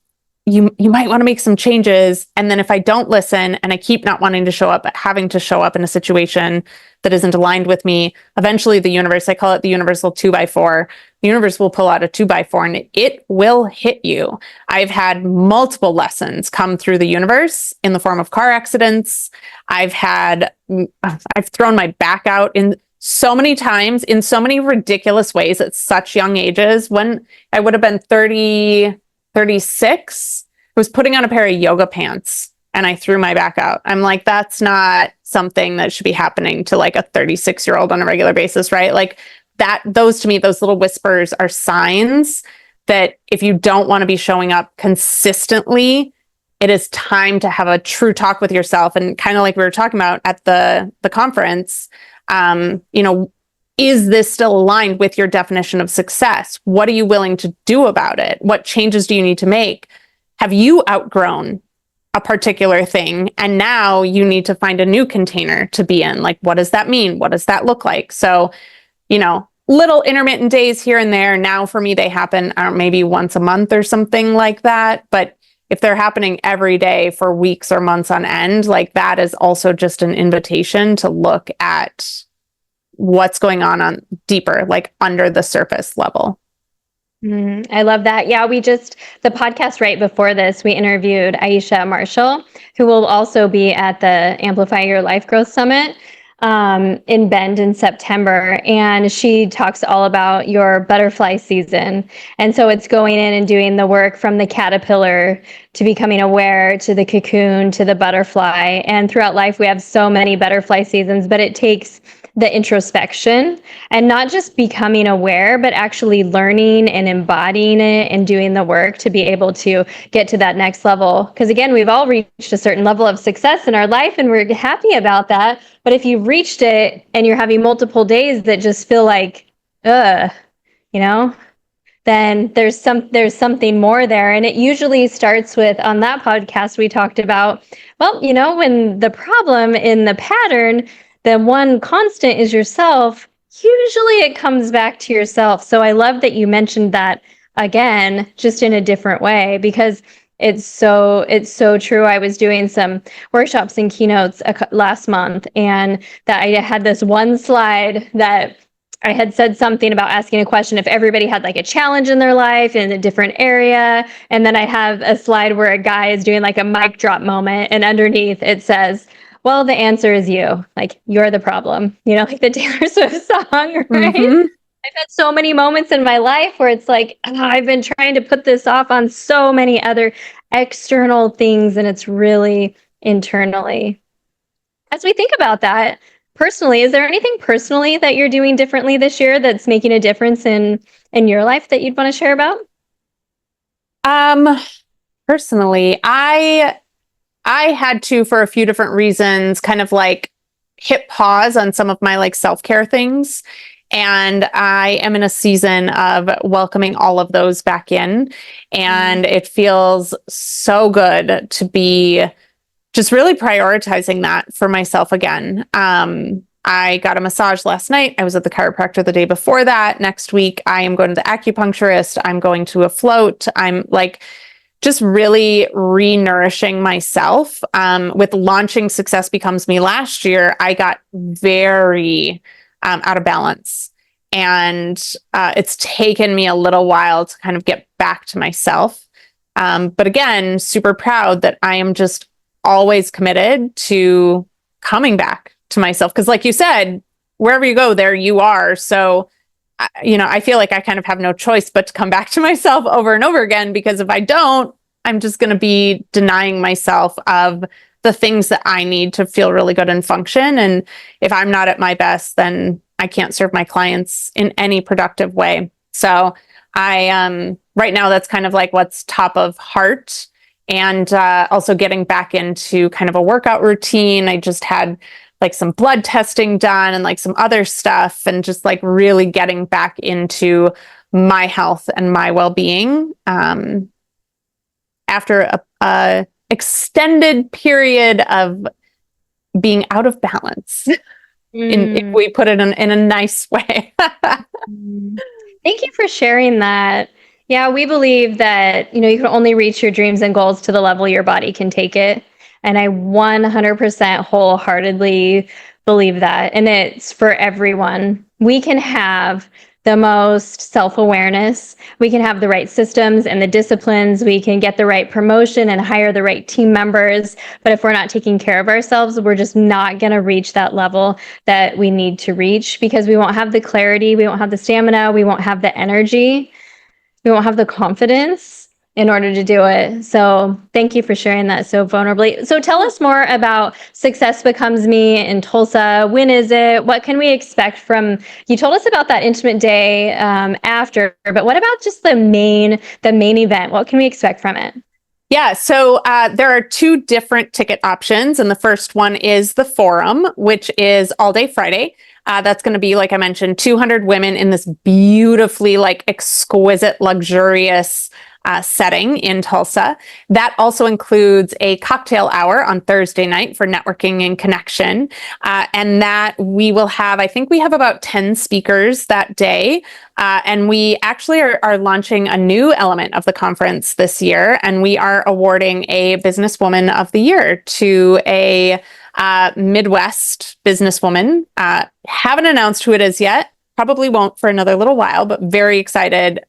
Speaker 1: you might want to make some changes. And then if I don't listen and I keep not wanting to show up, but having to show up in a situation that isn't aligned with me, eventually the universe, I call it the universal 2x4, the universe will pull out a 2x4 and it will hit you. I've had multiple lessons come through the universe in the form of car accidents. I've thrown my back out in so many times in so many ridiculous ways at such young ages. When I would have been 36, I was putting on a pair of yoga pants and I threw my back out. I'm like, that's not something that should be happening to like a 36-year-old on a regular basis, right? Like those to me, those little whispers are signs that if you don't want to be showing up consistently, it is time to have a true talk with yourself. And kind of like we were talking about at the conference, is this still aligned with your definition of success? What are you willing to do about it? What changes do you need to make? Have you outgrown a particular thing? And now you need to find a new container to be in. Like, what does that mean? What does that look like? So, little intermittent days here and there. Now for me, they happen maybe once a month or something like that. But if they're happening every day for weeks or months on end, like that is also just an invitation to look at what's going on deeper, like under the surface level.
Speaker 2: I love that. Yeah, the podcast right before this, we interviewed Aisha Marshall, who will also be at the Amplify Your Life Growth Summit in Bend in September. And she talks all about your butterfly season. And so it's going in and doing the work from the caterpillar to becoming aware, to the cocoon, to the butterfly. And throughout life, we have so many butterfly seasons, but it takes the introspection and not just becoming aware, but actually learning and embodying it and doing the work to be able to get to that next level. Because again, we've all reached a certain level of success in our life and we're happy about that. But if you've reached it and you're having multiple days that just feel like, then there's something more there. And it usually starts with, on that podcast, we talked about, when the problem in the pattern, the one constant is yourself, usually it comes back to yourself. So I love that you mentioned that again, just in a different way, because it's so true. I was doing some workshops and keynotes last month, and that I had this one slide that I had said something about asking a question if everybody had like a challenge in their life in a different area. And then I have a slide where a guy is doing like a mic drop moment, and underneath it says, well, the answer is you. Like, you're the problem. Like the Taylor Swift song, right? Mm-hmm. I've had so many moments in my life where it's like, I've been trying to put this off on so many other external things, and it's really internally. As we think about that, personally, is there anything personally that you're doing differently this year that's making a difference in your life that you'd want to share about?
Speaker 1: Um, Personally, I had to, for a few different reasons, kind of like hit pause on some of my like self-care things. And I am in a season of welcoming all of those back in. And it feels so good to be just really prioritizing that for myself again. I got a massage last night. I was at the chiropractor the day before that. Next week, I am going to the acupuncturist. I'm going to a float. I'm like, just really re-nourishing myself. With launching Success Becomes Me last year, I got very out of balance. And it's taken me a little while to kind of get back to myself. But again, super proud that I am just always committed to coming back to myself. Because like you said, wherever you go, there you are. So I feel like I kind of have no choice but to come back to myself over and over again, because if I don't, I'm just going to be denying myself of the things that I need to feel really good and function. And if I'm not at my best, then I can't serve my clients in any productive way. So right now that's kind of like what's top of heart. And also getting back into kind of a workout routine. I just had like some blood testing done and like some other stuff, and just like really getting back into my health and my well-being after a extended period of being out of balance. If we put it in a nice way.
Speaker 2: Thank you for sharing that. Yeah, we believe that, you can only reach your dreams and goals to the level your body can take it. And I 100% wholeheartedly believe that. And it's for everyone. We can have the most self-awareness. We can have the right systems and the disciplines. We can get the right promotion and hire the right team members. But if we're not taking care of ourselves, we're just not going to reach that level that we need to reach, because we won't have the clarity, we won't have the stamina, we won't have the energy, we won't have the confidence in order to do it. So thank you for sharing that so vulnerably. So tell us more about Success Becomes Me in Tulsa. When is it? What can we expect from, you told us about that intimate day after, but what about just the main event? What can we expect from it?
Speaker 1: Yeah, so there are two different ticket options. And the first one is the Forum, which is all day Friday. That's going to be, like I mentioned, 200 women in this beautifully, like, exquisite, luxurious setting in Tulsa. That also includes a cocktail hour on Thursday night for networking and connection. And that we will have, I think we have about 10 speakers that day. And we actually are launching a new element of the conference this year. And we are awarding a Businesswoman of the Year to a Midwest businesswoman. Haven't announced who it is yet. Probably won't for another little while, but very excited.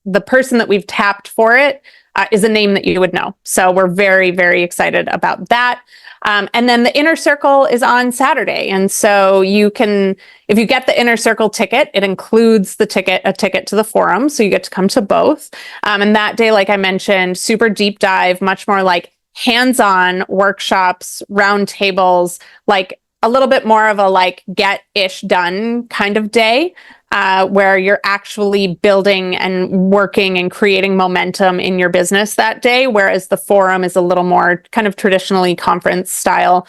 Speaker 1: The person that we've tapped for it is a name that you would know. So we're very, very excited about that. And then the Inner Circle is on Saturday. And so you can, if you get the Inner Circle ticket, it includes a ticket to the Forum. So you get to come to both. And that day, like I mentioned, super deep dive, much more like hands-on workshops, round tables, like a little bit more of a like get-ish done kind of day. Where you're actually building and working and creating momentum in your business that day, whereas the Forum is a little more kind of traditionally conference style,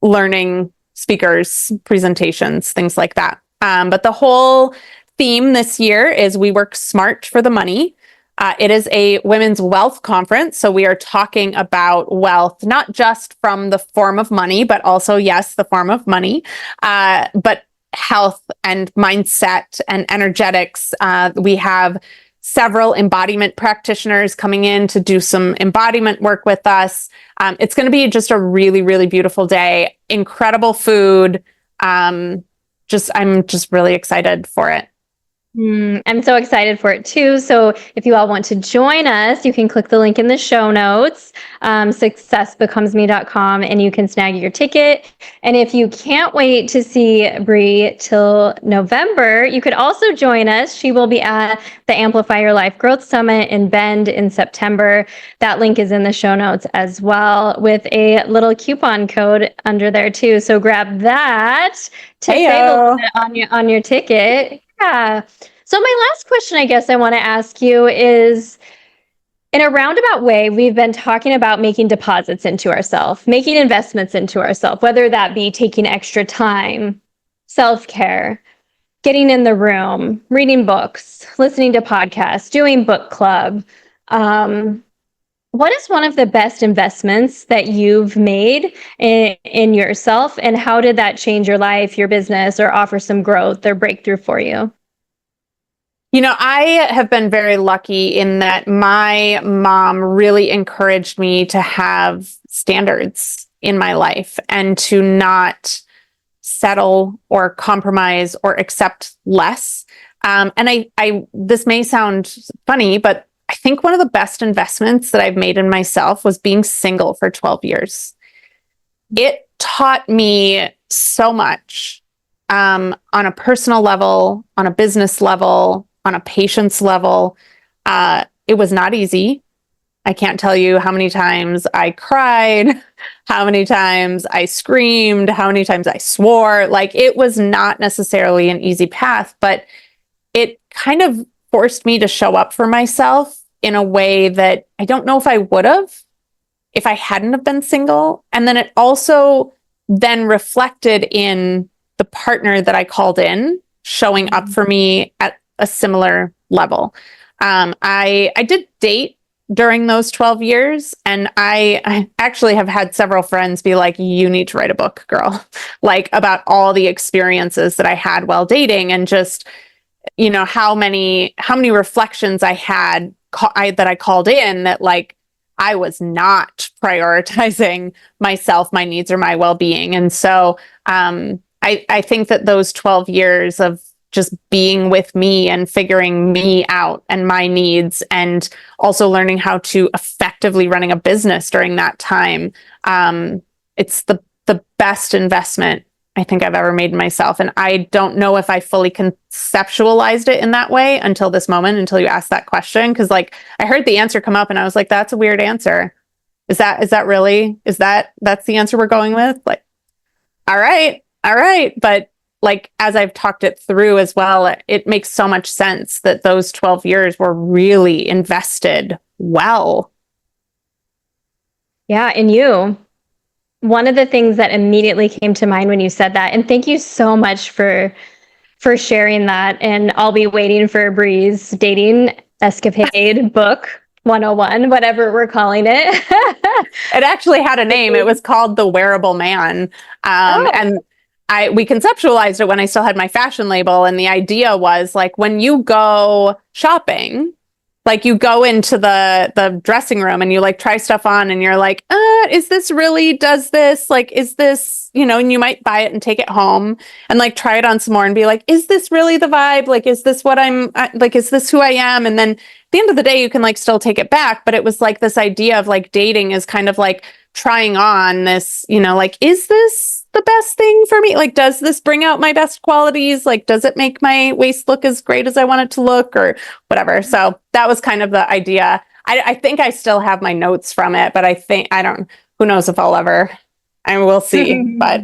Speaker 1: learning, speakers, presentations, things like that. But the whole theme this year is We Work Smart for the Money. It is a women's wealth conference. So we are talking about wealth, not just from the form of money, but also, yes, the form of money, but health and mindset and energetics. We have several embodiment practitioners coming in to do some embodiment work with us. It's going to be just a really, really beautiful day. Incredible food. I'm just really excited for it.
Speaker 2: I'm so excited for it too. So if you all want to join us, you can click the link in the show notes, successbecomesme.com, and you can snag your ticket. And if you can't wait to see Bri till November, you could also join us. She will be at the Amplify Your Life Growth Summit in Bend in September. That link is in the show notes as well, with a little coupon code under there too. So grab that to save a little bit on your ticket. Yeah. So my last question, I guess I want to ask you is, in a roundabout way, we've been talking about making deposits into ourselves, making investments into ourselves, whether that be taking extra time, self-care, getting in the room, reading books, listening to podcasts, doing book club. What is one of the best investments that you've made in yourself, and how did that change your life, your business, or offer some growth or breakthrough for you?
Speaker 1: I have been very lucky in that my mom really encouraged me to have standards in my life and to not settle or compromise or accept less. And this may sound funny, but I think one of the best investments that I've made in myself was being single for 12 years. It taught me so much, on a personal level, on a business level, on a patience level. It was not easy. I can't tell you how many times I cried, how many times I screamed, how many times I swore. Like, it was not necessarily an easy path, but it kind of forced me to show up for myself in a way that I don't know if I would have if I hadn't have been single. And then it also then reflected in the partner that I called in, showing up for me at a similar level. I did date during those 12 years, and I actually have had several friends be like, you need to write a book, girl, like, about all the experiences that I had while dating, and just, how many reflections I had that I called in, that, like, I was not prioritizing myself, my needs, or my well-being. And so I think that those 12 years of just being with me and figuring me out and my needs, and also learning how to effectively running a business during that time, it's the best investment I think I've ever made in myself. And I don't know if I fully conceptualized it in that way until this moment, until you asked that question. Cause, like, I heard the answer come up and I was like, that's a weird answer. Is that really, that's the answer we're going with? Like, all right. But, like, as I've talked it through as well, it makes so much sense that those 12 years were really invested well.
Speaker 2: Yeah, and you. One of the things that immediately came to mind when you said that, and thank you so much for sharing that. And I'll be waiting for Bri's dating escapade book 101, whatever we're calling it.
Speaker 1: It actually had a name. It was called The Wearable Man. And we conceptualized it when I still had my fashion label. And the idea was, like, when you go shopping, like, you go into the dressing room and you, like, try stuff on and you're like, is this really, does this, like, is this, and you might buy it and take it home and, like, try it on some more and be like, is this really the vibe? Like, is this what I'm like, is this who I am? And then at the end of the day, you can, like, still take it back. But it was like this idea of, like, dating is kind of like trying on this, like, is this the best thing for me? Like, does this bring out my best qualities? Like, does it make my waist look as great as I want it to look, or whatever? So that was kind of the idea. I think I still have my notes from it, but who knows if I'll ever, and we'll see, but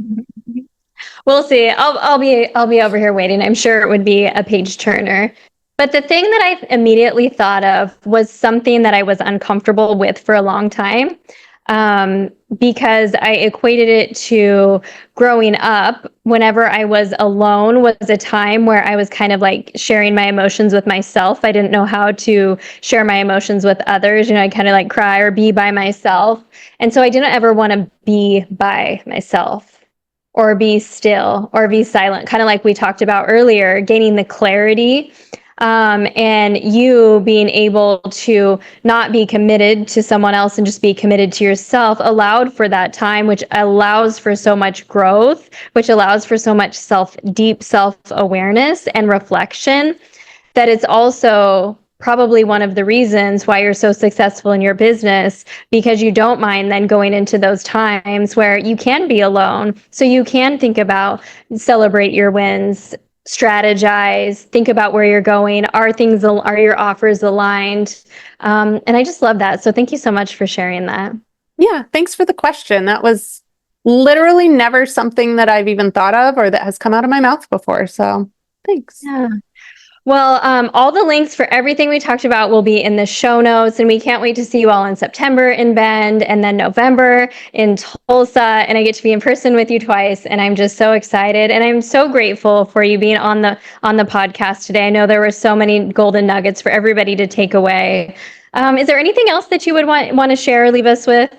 Speaker 2: we'll see. I'll be over here waiting. I'm sure it would be a page turner. But the thing that I immediately thought of was something that I was uncomfortable with for a long time. Because I equated it to growing up. Whenever I was alone was a time where I was kind of like sharing my emotions with myself. I didn't know how to share my emotions with others. I kind of like cry or be by myself. And so I didn't ever want to be by myself or be still or be silent, kind of like we talked about earlier, gaining the clarity. And you being able to not be committed to someone else and just be committed to yourself allowed for that time, which allows for so much growth, which allows for so much deep self-awareness and reflection. that it's also probably one of the reasons why you're so successful in your business, because you don't mind then going into those times where you can be alone. So you can think about, celebrate your wins, strategize, think about where you're going. Are your offers aligned? And I just love that. So thank you so much for sharing that.
Speaker 1: Yeah, thanks for the question. That was literally never something that I've even thought of or that has come out of my mouth before. So thanks.
Speaker 2: Yeah. Well, all the links for everything we talked about will be in the show notes, and we can't wait to see you all in September in Bend and then November in Tulsa. And I get to be in person with you twice, and I'm just so excited. And I'm so grateful for you being on the podcast today. I know there were so many golden nuggets for everybody to take away. Is there anything else that you would want to share or leave us with?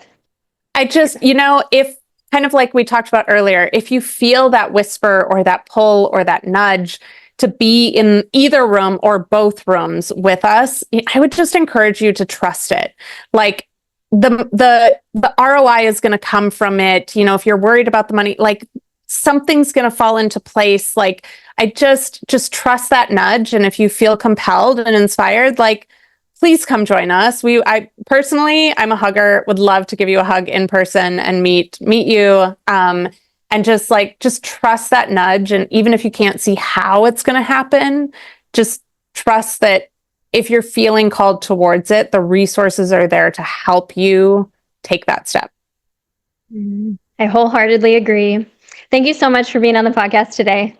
Speaker 1: I just, if kind of like we talked about earlier, if you feel that whisper or that pull or that nudge to be in either room or both rooms with us, I would just encourage you to trust it. Like the ROI is going to come from it. If you're worried about the money, like something's going to fall into place. Like I just trust that nudge. And if you feel compelled and inspired, like please come join us. I personally, I'm a hugger, would love to give you a hug in person and meet you. And just trust that nudge. And even if you can't see how it's going to happen, just trust that if you're feeling called towards it, the resources are there to help you take that step.
Speaker 2: I wholeheartedly agree. Thank you so much for being on the podcast today.